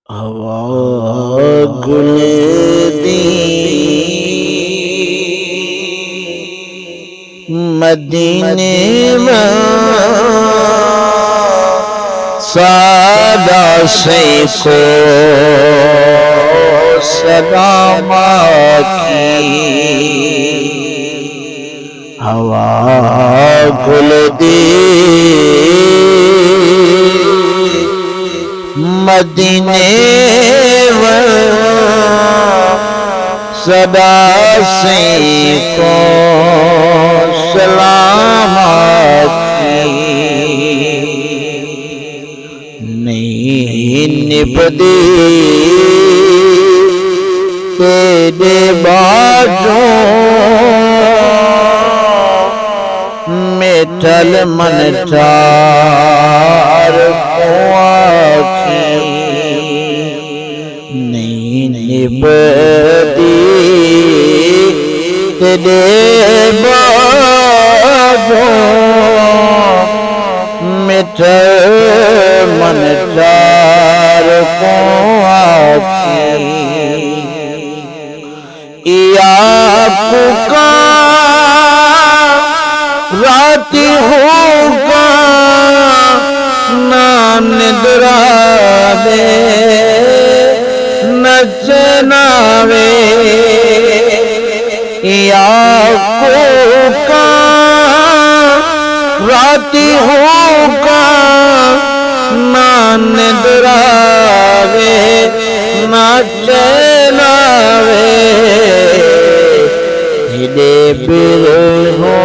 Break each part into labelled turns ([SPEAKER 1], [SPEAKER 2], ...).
[SPEAKER 1] हवा गुल दी मदीने में सादा से को सलामा की हवा गुल दी मदीने सदा से को सलामा की नहीं निभदी तेरे बाजों में टल मन चार नहीं निभदी तेरे बाजों में टल मन चार आपका राती होगा ना निद्रा दे नचनावे आपका राती होगा ना निद्रा दे नचनावे हिदे बिरहो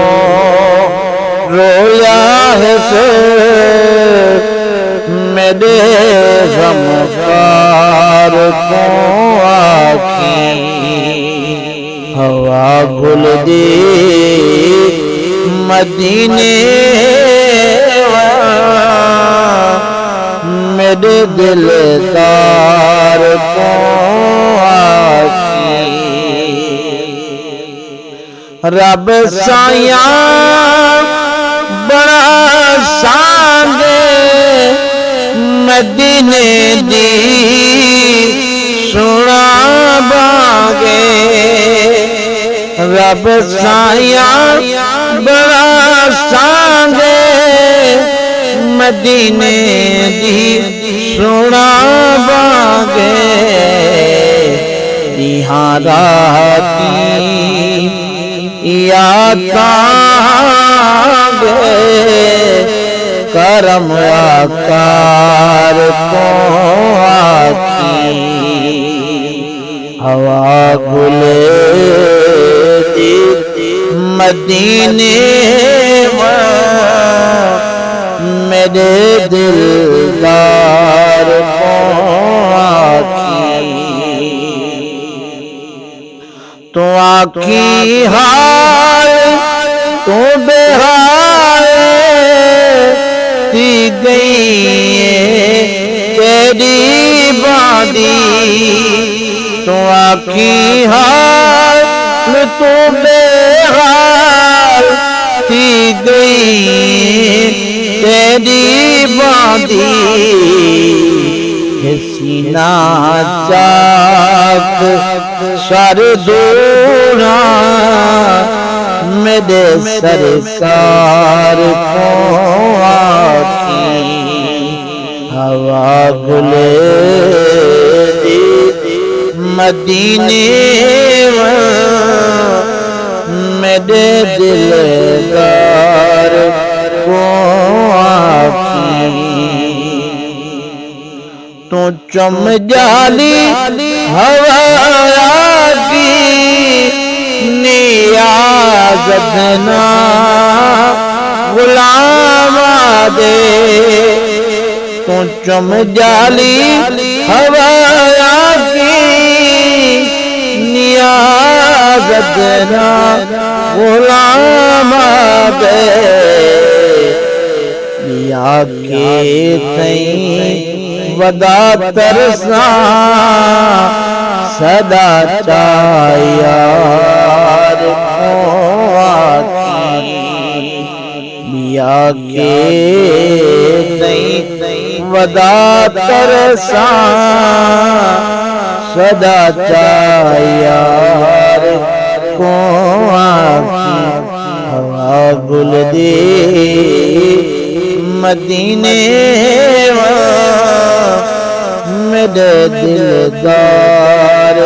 [SPEAKER 1] रोया है से मेरे गमकार को आखी हवा भूल दी मदीने मेरे दिलदार को आखी रब साया बड़ा सांगे मदीने दी सुना बागे रब साया बड़ा सांगे मदीने दी सुना बागे निहाराती करम आकार को आकी हवा गुल दी मदीने मेरे दिलदार को आकी तो आखी हाल तो बेहाल थी गई तेरी बादी तो आखी हाल तो बेहाल थी गई तेरी बादी सीना चाक सर दूरा मेरे सरकार को आखी हवा गुले दी मदीने मेरे दिलदार को आखी तो चम जाली हवा की नियाज़त ना गुलाम दे तो चम जाली हवा की नियाज़त ना गुलाम दे या के तई वदा तरसा सदा चायार को आकी बिया के वदा तरसा सदा यार को हवा बुल दे मदीने मेरे दिलदार